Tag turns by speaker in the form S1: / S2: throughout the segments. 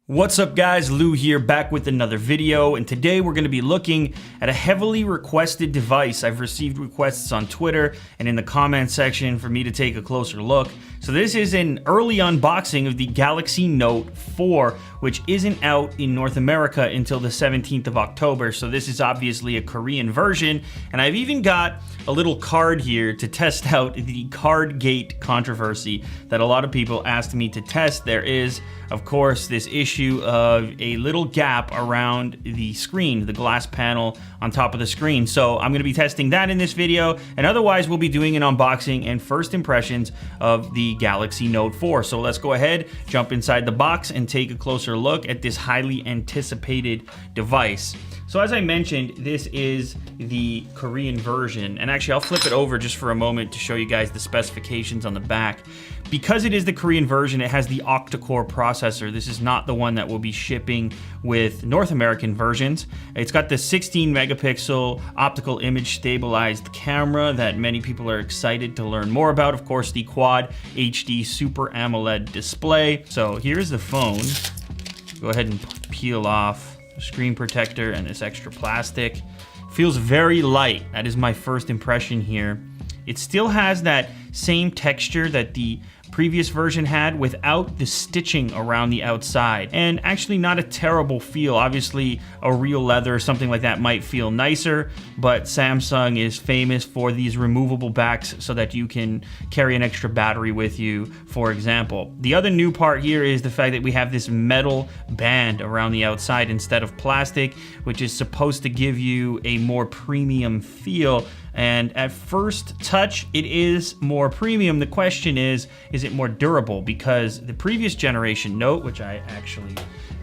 S1: What's up guys, Lou here, back with another video, and today we're going to be looking at a heavily requested device. I've received requests on Twitter and in the comment section for me to take a closer look. So this is an early unboxing of the Galaxy Note 4, which isn't out in North America until the 17th of October. So this is obviously a Korean version, and I've even got a little card here to test out the card gate controversy that a lot of people asked me to test. There is, of course, this issue of a little gap around the screen, the glass panel on top of the screen. So I'm going to be testing that in this video, and otherwise we'll be doing an unboxing and first impressions of the Galaxy Note 4. So let's go ahead, jump inside the box, and take a closer look at this highly anticipated device. So as I mentioned, this is the Korean version, and actually I'll flip it over just for a moment to show you guys the specifications on the back. Because it is the Korean version, it has the octa-core processor. This is not the one that will be shipping with North American versions. It's got the 16 megapixel optical image stabilized camera that many people are excited to learn more about. Of course, the Quad HD Super AMOLED display. So here's the phone. Go ahead and peel off screen protector and this extra plastic. Feels very light. That is my first impression here. It still has that same texture that the previous version had without the stitching around the outside, and actually not a terrible feel. Obviously a real leather or something like that might feel nicer, but Samsung is famous for these removable backs so that you can carry an extra battery with you, for example. The other new part here is the fact that we have this metal band around the outside instead of plastic, which is supposed to give you a more premium feel. And at first touch, it is more premium. The question is it more durable? Because the previous generation Note, which I actually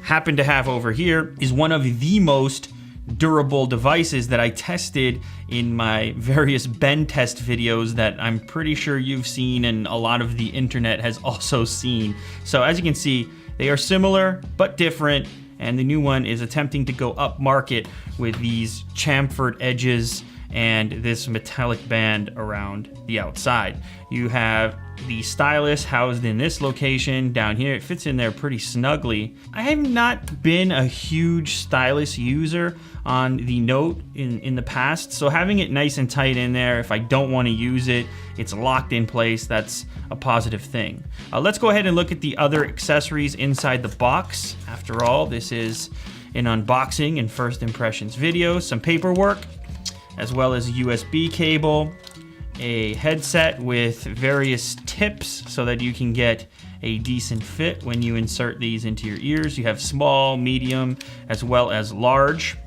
S1: happen to have over here, is one of the most durable devices that I tested in my various bend test videos that I'm pretty sure you've seen and a lot of the internet has also seen. So as you can see, they are similar but different, and the new one is attempting to go up market with these chamfered edges and this metallic band around the outside. You have the stylus housed in this location down here. It fits in there pretty snugly. I have not been a huge stylus user on the Note in the past, so having it nice and tight in there, if I don't want to use it, it's locked in place. That's a positive thing. Let's go ahead and look at the other accessories inside the box. After all, this is an unboxing and first impressions video. Some paperwork, as well as a USB cable, a headset with various tips so that you can get a decent fit when you insert these into your ears. You have small, medium, as well as large.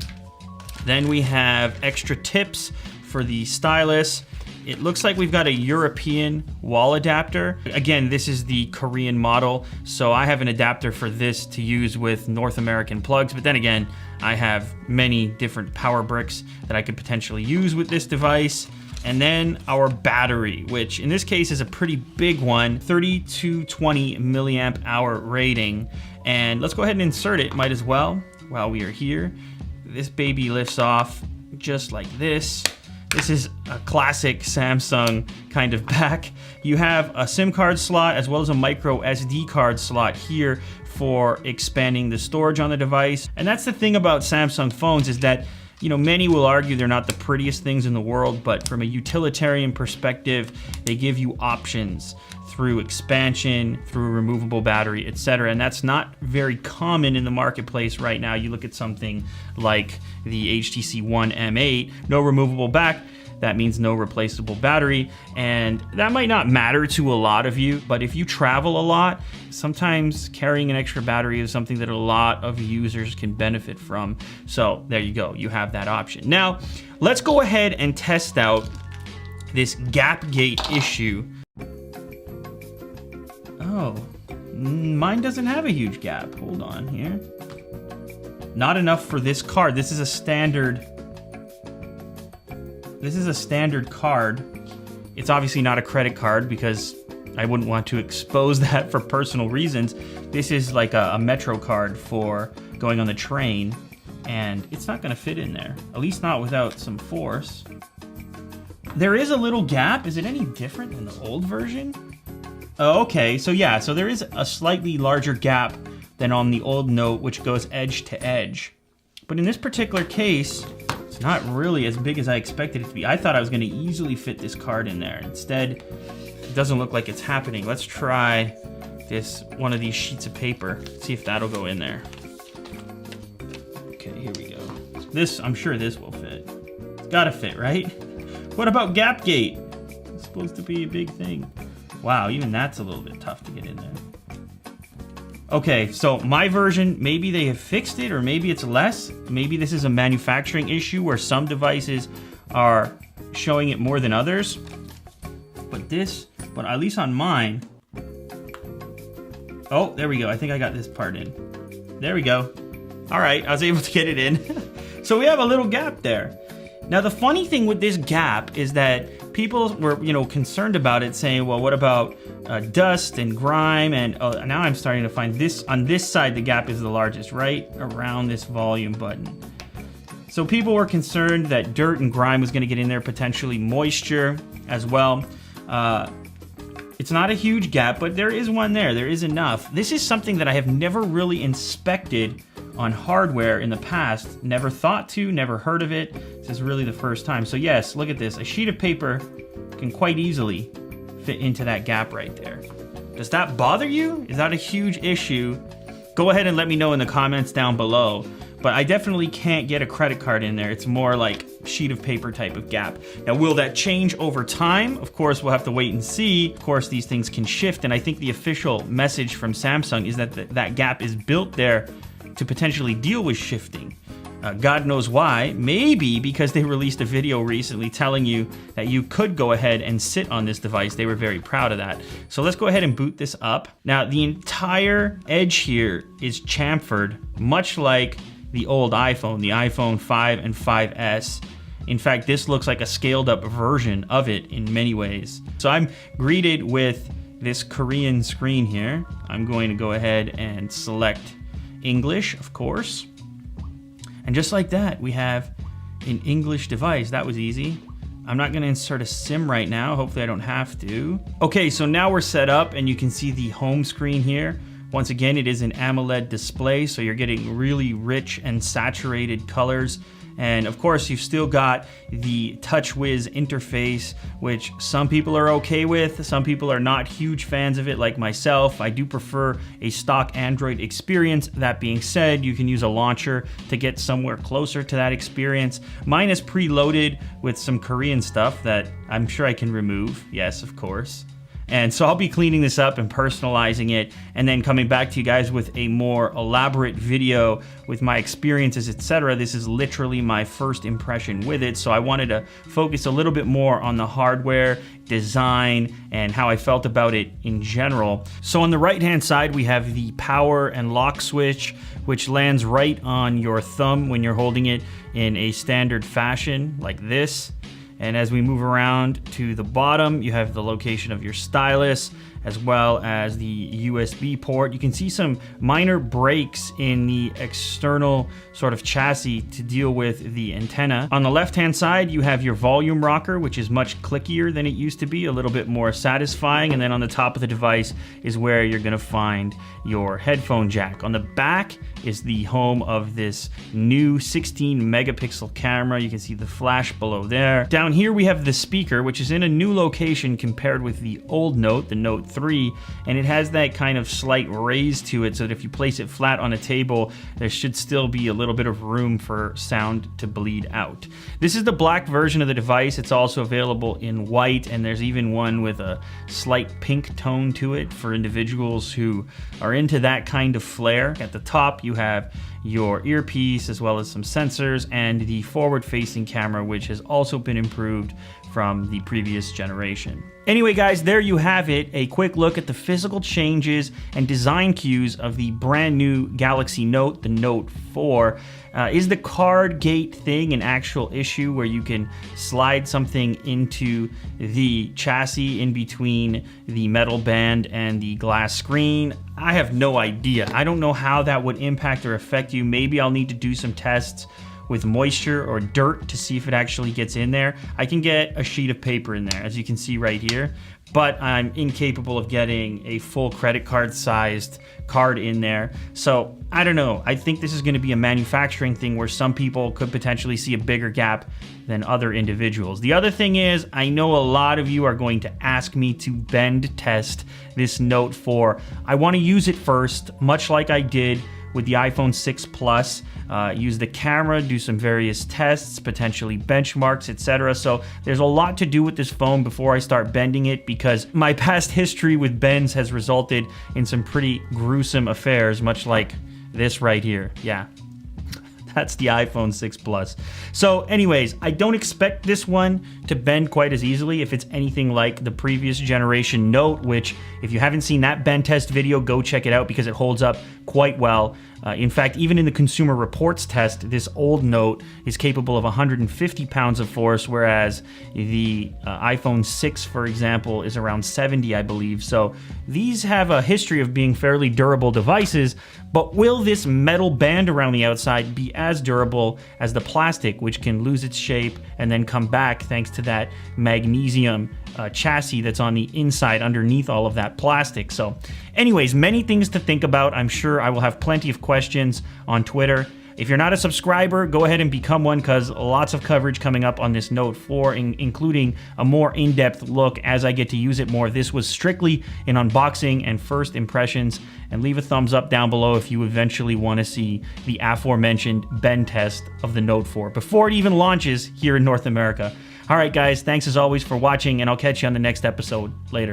S1: Then we have extra tips for the stylus. It looks like we've got a European wall adapter. Again, this is the Korean model, so I have an adapter for this to use with North American plugs, but then again, I have many different power bricks that I could potentially use with this device. And then our battery, which in this case is a pretty big one, 3220 milliamp hour rating. And let's go ahead and insert it, might as well, while we are here. This baby lifts off just like this. This is a classic Samsung kind of back. You have a SIM card slot as well as a micro SD card slot here for expanding the storage on the device. And that's the thing about Samsung phones, is that, you know, many will argue they're not the prettiest things in the world, but from a utilitarian perspective, they give you options through expansion, through a removable battery, etc. And that's not very common in the marketplace right now. You look at something like the HTC One M8, no removable back. That means no replaceable battery, and that might not matter to a lot of you, but if you travel a lot, sometimes carrying an extra battery is something that a lot of users can benefit from. So there you go, you have that option. Now, let's go ahead and test out this gap gate issue. Oh, mine doesn't have a huge gap. Hold on here. Not enough for this card. This is a standard card. It's obviously not a credit card because I wouldn't want to expose that for personal reasons. This is like a Metro card for going on the train, and it's not gonna fit in there, at least not without some force. There is a little gap. Is it any different than the old version? Oh, okay, so yeah, so there is a slightly larger gap than on the old Note, which goes edge to edge. But in this particular case, it's not really as big as I expected it to be. I thought I was going to easily fit this card in there. Instead, it doesn't look like it's happening. Let's try one of these sheets of paper. See if that'll go in there. Okay, here we go. I'm sure this will fit. It's gotta fit, right? What about gap gate? It's supposed to be a big thing. Wow, even that's a little bit tough to get in there. Okay, so my version, maybe they have fixed it, or maybe it's less. Maybe this is a manufacturing issue where some devices are showing it more than others. But at least on mine, oh, there we go. I think I got this part in. There we go. All right, I was able to get it in. So we have a little gap there. Now, the funny thing with this gap is that people were, concerned about it, saying, well, what about dust and grime? And now I'm starting to find this, on this side, the gap is the largest, right around this volume button. So people were concerned that dirt and grime was going to get in there, potentially moisture as well. It's not a huge gap, but there is one there. There is enough. This is something that I have never really inspected on hardware in the past. Never thought to, never heard of it. This is really the first time. So yes, look at this. A sheet of paper can quite easily fit into that gap right there. Does that bother you? Is that a huge issue? Go ahead and let me know in the comments down below. But I definitely can't get a credit card in there. It's more like sheet of paper type of gap. Now, will that change over time? Of course, we'll have to wait and see. Of course, these things can shift, and I think the official message from Samsung is that that gap is built there to potentially deal with shifting. God knows why. Maybe because they released a video recently telling you that you could go ahead and sit on this device. They were very proud of that. So let's go ahead and boot this up. Now, the entire edge here is chamfered, much like the old iPhone, the iPhone 5 and 5S. In fact, this looks like a scaled up version of it in many ways. So I'm greeted with this Korean screen here. I'm going to go ahead and select English, of course. And just like that, we have an English device. That was easy. I'm not gonna insert a SIM right now. Hopefully I don't have to. Okay, so now we're set up and you can see the home screen here. Once again, it is an AMOLED display, so you're getting really rich and saturated colors. And of course, you've still got the TouchWiz interface, which some people are okay with. Some people are not huge fans of it, like myself. I do prefer a stock Android experience. That being said, you can use a launcher to get somewhere closer to that experience. Mine is preloaded with some Korean stuff that I'm sure I can remove. Yes, of course. And so I'll be cleaning this up and personalizing it and then coming back to you guys with a more elaborate video with my experiences, etc. This is literally my first impression with it, so I wanted to focus a little bit more on the hardware, design, and how I felt about it in general. So on the right-hand side, we have the power and lock switch, which lands right on your thumb when you're holding it in a standard fashion like this. And as we move around to the bottom, you have the location of your stylus, as well as the USB port. You can see some minor breaks in the external sort of chassis to deal with the antenna. On the left-hand side, you have your volume rocker, which is much clickier than it used to be, a little bit more satisfying. And then on the top of the device is where you're gonna find your headphone jack. On the back is the home of this new 16 megapixel camera. You can see the flash below there. Down here we have the speaker, which is in a new location compared with the old Note, the Note 3, and it has that kind of slight raise to it so that if you place it flat on a table, there should still be a little bit of room for sound to bleed out. This is the black version of the device. It's also available in white, and there's even one with a slight pink tone to it for individuals who are into that kind of flair. At the top, you have your earpiece as well as some sensors and the forward-facing camera, which has also been improved from the previous generation. Anyway, guys, there you have it. A quick look at the physical changes and design cues of the brand new Galaxy Note, the Note 4. Is the card gate thing an actual issue where you can slide something into the chassis in between the metal band and the glass screen? I have no idea. I don't know how that would impact or affect you. Maybe I'll need to do some tests with moisture or dirt to see if it actually gets in there. I can get a sheet of paper in there, as you can see right here, but I'm incapable of getting a full credit card sized card in there. So I don't know. I think this is going to be a manufacturing thing where some people could potentially see a bigger gap than other individuals. The other thing is, I know a lot of you are going to ask me to bend test this Note 4. I want to use it first, much like I did with the iPhone 6 Plus. Use the camera, do some various tests, potentially benchmarks, etc. So there's a lot to do with this phone before I start bending it, because my past history with bends has resulted in some pretty gruesome affairs, much like this right here. Yeah. That's the iPhone 6 Plus. So anyways, I don't expect this one to bend quite as easily if it's anything like the previous generation Note, which if you haven't seen that bend test video, go check it out because it holds up quite well. In fact, even in the Consumer Reports test, this old Note is capable of 150 pounds of force, whereas the iPhone 6, for example, is around 70, I believe. So these have a history of being fairly durable devices, but will this metal band around the outside be as durable as the plastic, which can lose its shape and then come back thanks to that magnesium chassis that's on the inside underneath all of that plastic? So anyways, many things to think about. I'm sure I will have plenty of questions on Twitter. If you're not a subscriber, go ahead and become one, because lots of coverage coming up on this Note 4, including a more in-depth look as I get to use it more. This was strictly an unboxing and first impressions, and leave a thumbs up down below if you eventually want to see the aforementioned bend test of the Note 4 before it even launches here in North America. All right, guys, thanks as always for watching, and I'll catch you on the next episode. Later.